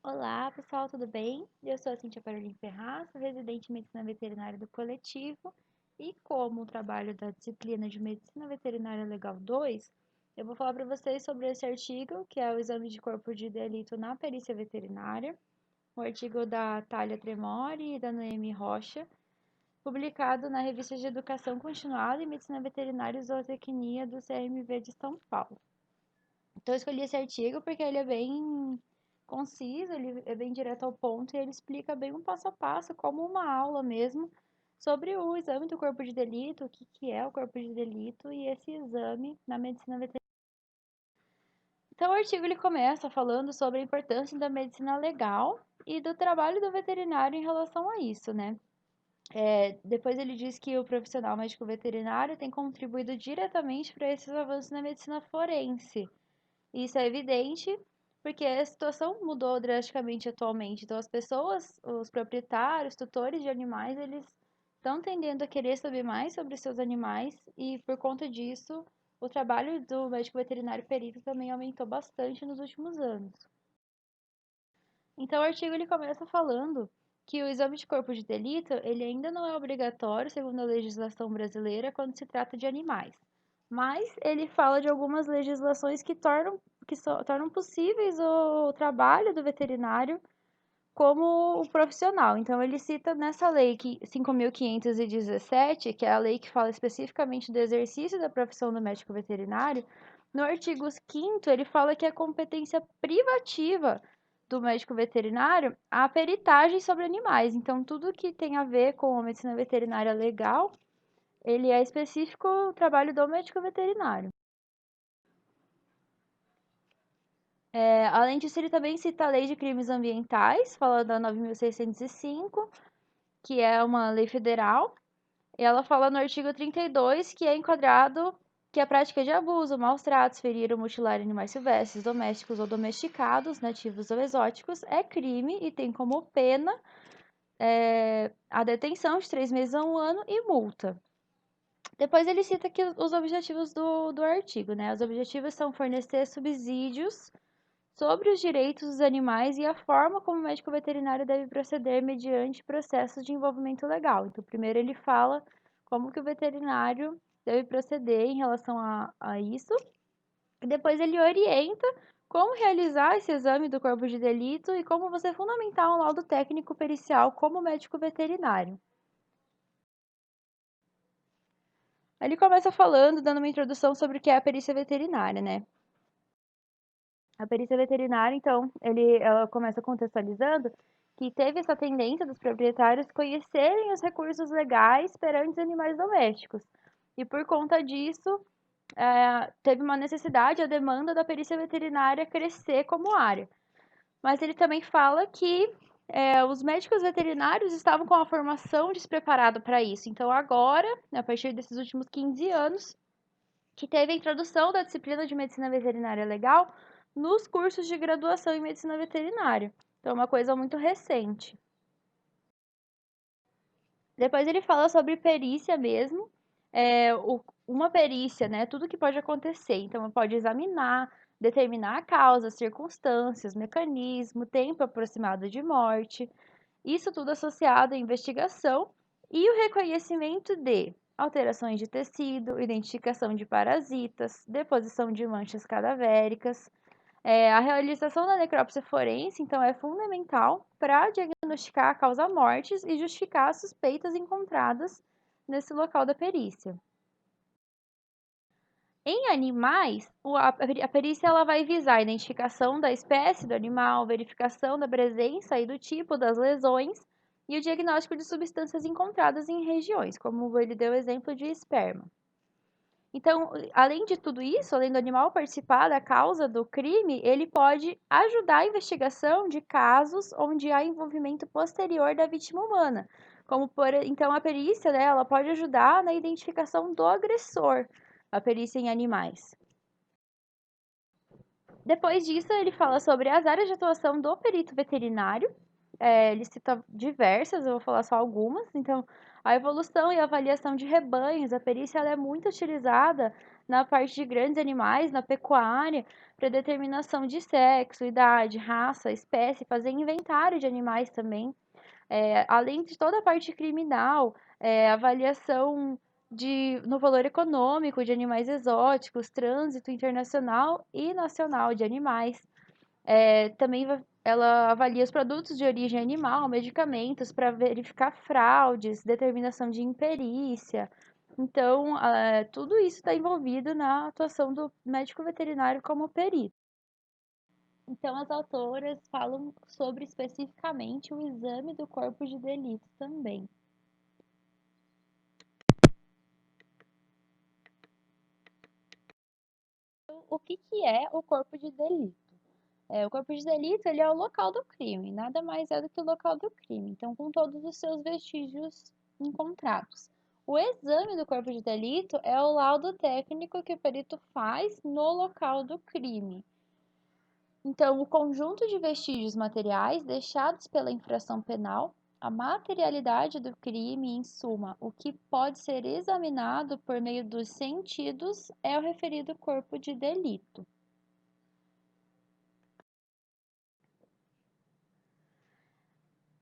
Olá, pessoal, tudo bem? Eu sou a Cintia Parolin Ferraz, sou residente em Medicina Veterinária do Coletivo e como trabalho da disciplina de Medicina Veterinária Legal 2, eu vou falar para vocês sobre esse artigo, que é o exame de corpo de delito na perícia veterinária, o artigo da Thalia Tremori e da Noemi Rocha, publicado na Revista de Educação Continuada em Medicina Veterinária e Zootecnia do CRMV de São Paulo. Então, eu escolhi esse artigo porque ele é bem conciso, ele é bem direto ao ponto e ele explica bem um passo a passo, como uma aula mesmo, sobre o exame do corpo de delito, o que é o corpo de delito e esse exame na medicina veterinária. Então, o artigo ele começa falando sobre a importância da medicina legal e do trabalho do veterinário em relação a isso, né? Depois ele diz que o profissional médico veterinário tem contribuído diretamente para esses avanços na medicina forense. Isso é evidente porque a situação mudou drasticamente atualmente. Então, as pessoas, os proprietários, tutores de animais, eles estão tendendo a querer saber mais sobre seus animais e, por conta disso, o trabalho do médico veterinário perito também aumentou bastante nos últimos anos. Então, o artigo ele começa falando que o exame de corpo de delito ele ainda não é obrigatório, segundo a legislação brasileira, quando se trata de animais. Mas ele fala de algumas legislações que tornam possíveis o trabalho do veterinário como o profissional. Então, ele cita nessa lei 5.517, que é a lei que fala especificamente do exercício da profissão do médico veterinário, no artigo 5º, ele fala que é competência privativa do médico veterinário a peritagem sobre animais. Então, tudo que tem a ver com a medicina veterinária legal, ele é específico ao trabalho do médico veterinário. Além disso, ele também cita a Lei de Crimes Ambientais, fala da 9.605, que é uma lei federal, e ela fala no artigo 32 que é enquadrado que a prática de abuso, maus tratos, ferir ou mutilar animais silvestres, domésticos ou domesticados, nativos ou exóticos, é crime e tem como pena a detenção de 3 meses a 1 ano e multa. Depois ele cita aqui os objetivos do artigo, né? Os objetivos são fornecer subsídios sobre os direitos dos animais e a forma como o médico veterinário deve proceder mediante processos de envolvimento legal. Então, primeiro ele fala como que o veterinário deve proceder em relação a isso, e depois ele orienta como realizar esse exame do corpo de delito e como você fundamentar um laudo técnico pericial como médico veterinário. Ele começa falando, dando uma introdução sobre o que é a perícia veterinária, né? A perícia veterinária, então, ela começa contextualizando que teve essa tendência dos proprietários conhecerem os recursos legais perante os animais domésticos. E por conta disso, teve uma necessidade, a demanda da perícia veterinária crescer como área. Mas ele também fala que os médicos veterinários estavam com a formação despreparada para isso. Então, agora, a partir desses últimos 15 anos, que teve a introdução da disciplina de medicina veterinária legal nos cursos de graduação em medicina veterinária. Então, é uma coisa muito recente. Depois ele fala sobre perícia mesmo, uma perícia, né? Tudo que pode acontecer. Então, pode examinar, determinar a causa, circunstâncias, mecanismo, tempo aproximado de morte. Isso tudo associado à investigação e o reconhecimento de alterações de tecido, identificação de parasitas, deposição de manchas cadavéricas. A realização da necrópsia forense, então, é fundamental para diagnosticar a causa mortes e justificar as suspeitas encontradas nesse local da perícia. Em animais, a perícia ela vai visar a identificação da espécie do animal, verificação da presença e do tipo das lesões e o diagnóstico de substâncias encontradas em regiões, como ele deu o exemplo de esperma. Então, além de tudo isso, além do animal participar da causa do crime, ele pode ajudar a investigação de casos onde há envolvimento posterior da vítima humana. Então, a perícia, né, ela pode ajudar na identificação do agressor, a perícia em animais. Depois disso, ele fala sobre as áreas de atuação do perito veterinário. Ele cita diversas, eu vou falar só algumas. Então, a evolução e avaliação de rebanhos, a perícia ela é muito utilizada na parte de grandes animais, na pecuária, para determinação de sexo, idade, raça, espécie, fazer inventário de animais também. Além de toda a parte criminal, avaliação no valor econômico de animais exóticos, trânsito internacional e nacional de animais. Também ela avalia os produtos de origem animal, medicamentos para verificar fraudes, determinação de imperícia. Então, tudo isso está envolvido na atuação do médico veterinário como perito. Então, as autoras falam sobre especificamente o exame do corpo de delito também. O que é o corpo de delito? O corpo de delito ele é o local do crime, nada mais é do que o local do crime, então com todos os seus vestígios encontrados. O exame do corpo de delito é o laudo técnico que o perito faz no local do crime. Então, o conjunto de vestígios materiais deixados pela infração penal, a materialidade do crime, em suma, o que pode ser examinado por meio dos sentidos, é o referido corpo de delito.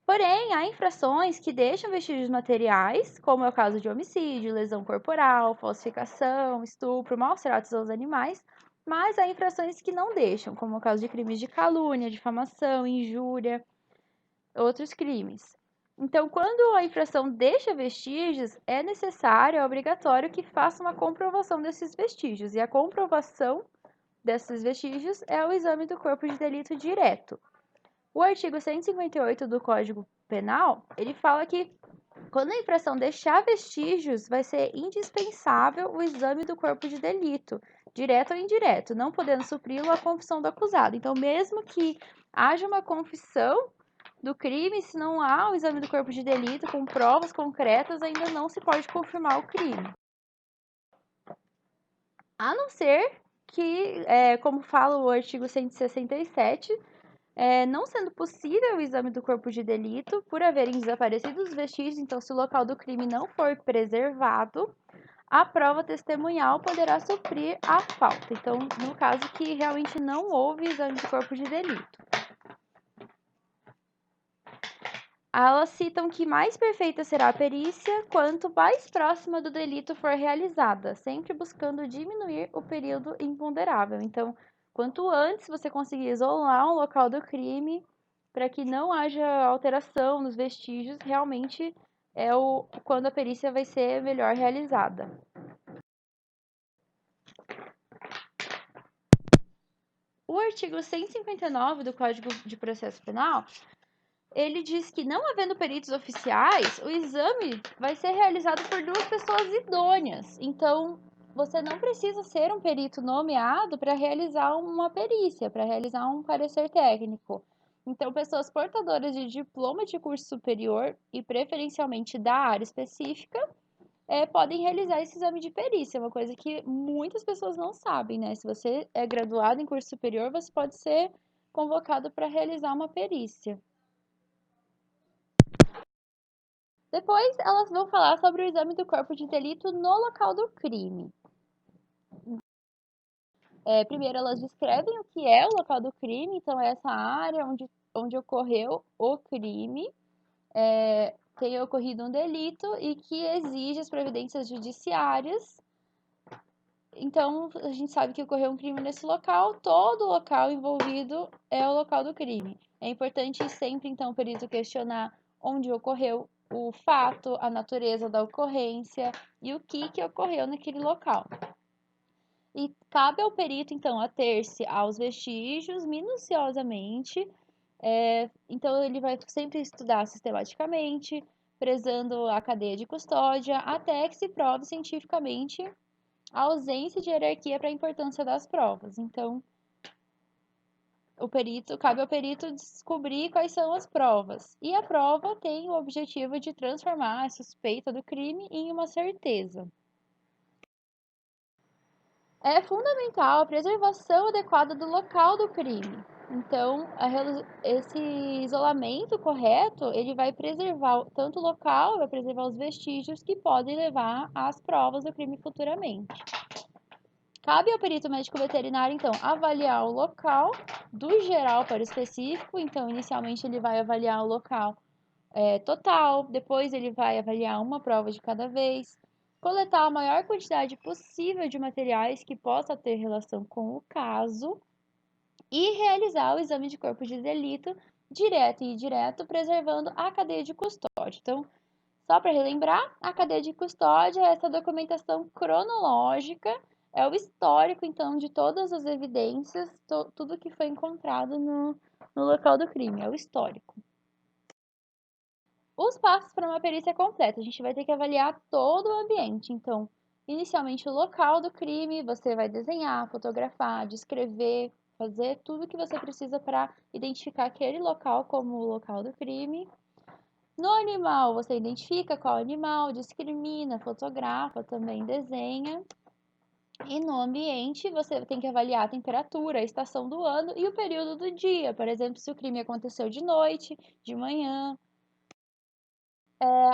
Porém, há infrações que deixam vestígios materiais, como é o caso de homicídio, lesão corporal, falsificação, estupro, maus tratos aos animais, mas há infrações que não deixam, como é o caso de crimes de calúnia, difamação, injúria, outros crimes. Então, quando a infração deixa vestígios, é necessário, é obrigatório que faça uma comprovação desses vestígios, e a comprovação desses vestígios é o exame do corpo de delito direto. O artigo 158 do Código Penal, ele fala que quando a infração deixar vestígios, vai ser indispensável o exame do corpo de delito, direto ou indireto, não podendo supri-lo a confissão do acusado. Então, mesmo que haja uma confissão do crime, se não há o exame do corpo de delito com provas concretas, ainda não se pode confirmar o crime. A não ser que, como fala o artigo 167, não sendo possível o exame do corpo de delito por haverem desaparecido os vestígios, então se o local do crime não for preservado, a prova testemunhal poderá suprir a falta. Então, no caso que realmente não houve exame do corpo de delito. Elas citam que mais perfeita será a perícia quanto mais próxima do delito for realizada, sempre buscando diminuir o período imponderável. Então, quanto antes você conseguir isolar um local do crime, para que não haja alteração nos vestígios, realmente é quando a perícia vai ser melhor realizada. O artigo 159 do Código de Processo Penal, ele diz que, não havendo peritos oficiais, o exame vai ser realizado por 2 pessoas idôneas. Então, você não precisa ser um perito nomeado para realizar uma perícia, para realizar um parecer técnico. Então, pessoas portadoras de diploma de curso superior e preferencialmente da área específica podem realizar esse exame de perícia, uma coisa que muitas pessoas não sabem, né? Se você é graduado em curso superior, você pode ser convocado para realizar uma perícia. Depois, elas vão falar sobre o exame do corpo de delito no local do crime. Primeiro, elas descrevem o que é o local do crime, então é essa área onde ocorreu o crime, tenha ocorrido um delito e que exige as providências judiciárias. Então, a gente sabe que ocorreu um crime nesse local, todo o local envolvido é o local do crime. É importante sempre, então, o perito questionar onde ocorreu o fato, a natureza da ocorrência e o que ocorreu naquele local. E cabe ao perito, então, ater-se aos vestígios minuciosamente. Então, ele vai sempre estudar sistematicamente, prezando a cadeia de custódia, até que se prove cientificamente a ausência de hierarquia para a importância das provas. Então, cabe ao perito descobrir quais são as provas. E a prova tem o objetivo de transformar a suspeita do crime em uma certeza. É fundamental a preservação adequada do local do crime. Então, esse isolamento correto, ele vai preservar tanto o local, vai preservar os vestígios que podem levar às provas do crime futuramente. Cabe ao perito médico veterinário, então, avaliar o local do geral para o específico. Então, inicialmente ele vai avaliar o local total, depois ele vai avaliar uma prova de cada vez, coletar a maior quantidade possível de materiais que possa ter relação com o caso e realizar o exame de corpo de delito direto e indireto, preservando a cadeia de custódia. Então, só para relembrar, a cadeia de custódia é essa documentação cronológica, é o histórico, então, de todas as evidências, tudo que foi encontrado no local do crime, é o histórico. Os passos para uma perícia completa, a gente vai ter que avaliar todo o ambiente. Então, inicialmente o local do crime, você vai desenhar, fotografar, descrever, fazer tudo o que você precisa para identificar aquele local como o local do crime. No animal, você identifica qual animal, discrimina, fotografa, também desenha. E no ambiente, você tem que avaliar a temperatura, a estação do ano e o período do dia. Por exemplo, se o crime aconteceu de noite, de manhã.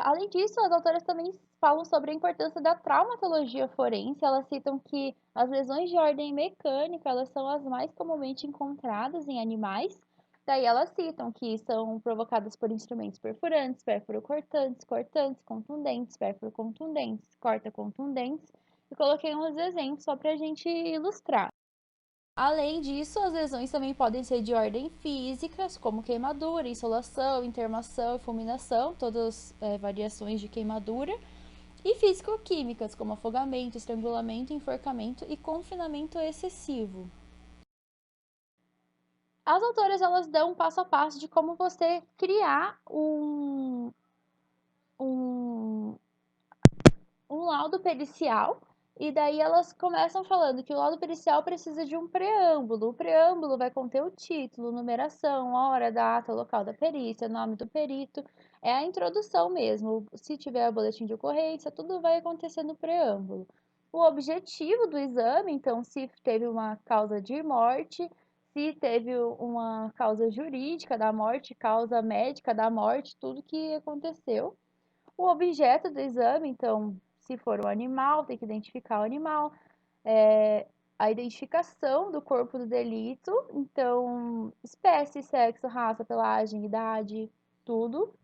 Além disso, as autoras também falam sobre a importância da traumatologia forense. Elas citam que as lesões de ordem mecânica, elas são as mais comumente encontradas em animais. Daí elas citam que são provocadas por instrumentos perfurantes, pérfuro-cortantes, cortantes, contundentes, pérfuro-contundentes, corta-contundentes. E coloquei uns exemplos só para a gente ilustrar. Além disso, as lesões também podem ser de ordem físicas, como queimadura, insolação, intermação e fulminação, todas variações de queimadura, e físico-químicas, como afogamento, estrangulamento, enforcamento e confinamento excessivo. As autoras elas dão um passo a passo de como você criar um laudo pericial. E daí elas começam falando que o laudo pericial precisa de um preâmbulo. O preâmbulo vai conter o título, numeração, hora, data, local da perícia, nome do perito. É a introdução mesmo. Se tiver o boletim de ocorrência, tudo vai acontecer no preâmbulo. O objetivo do exame, então, se teve uma causa de morte, se teve uma causa jurídica da morte, causa médica da morte, tudo que aconteceu. O objeto do exame, então, se for um animal, tem que identificar o animal. A identificação do corpo do delito, então, espécie, sexo, raça, pelagem, idade, tudo.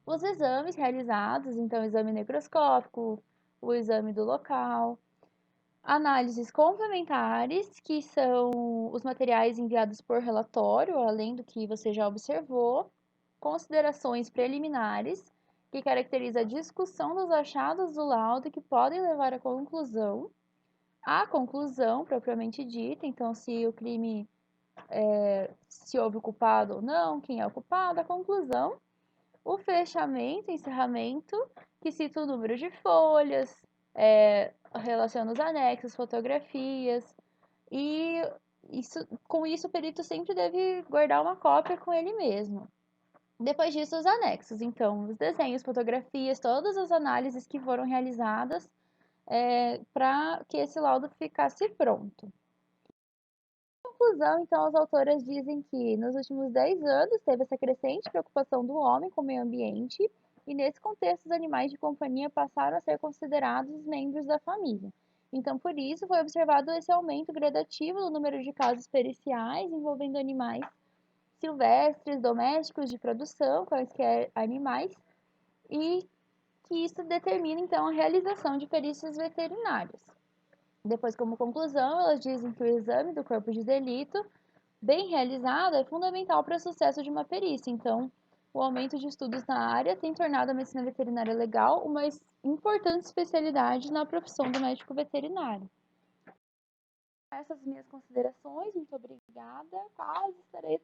Os exames realizados, então, exame necroscópico, o exame do local. Análises complementares, que são os materiais enviados por relatório, além do que você já observou. Considerações preliminares, que caracteriza a discussão dos achados do laudo que podem levar à conclusão. A conclusão, propriamente dita, então, se o crime, se houve o culpado ou não, quem é o culpado, a conclusão. O fechamento, encerramento, que cita o número de folhas, relaciona os anexos, fotografias, e com isso o perito sempre deve guardar uma cópia com ele mesmo. Depois disso, os anexos. Então, os desenhos, fotografias, todas as análises que foram realizadas para que esse laudo ficasse pronto. Em conclusão, então, as autoras dizem que nos últimos 10 anos teve essa crescente preocupação do homem com o meio ambiente e, nesse contexto, os animais de companhia passaram a ser considerados membros da família. Então, por isso, foi observado esse aumento gradativo no número de casos periciais envolvendo animais silvestres, domésticos, de produção, quaisquer animais, e que isso determina, então, a realização de perícias veterinárias. Depois, como conclusão, elas dizem que o exame do corpo de delito, bem realizado, é fundamental para o sucesso de uma perícia. Então, o aumento de estudos na área tem tornado a medicina veterinária legal uma importante especialidade na profissão do médico veterinário. Essas minhas considerações, muito obrigada. Quase estarei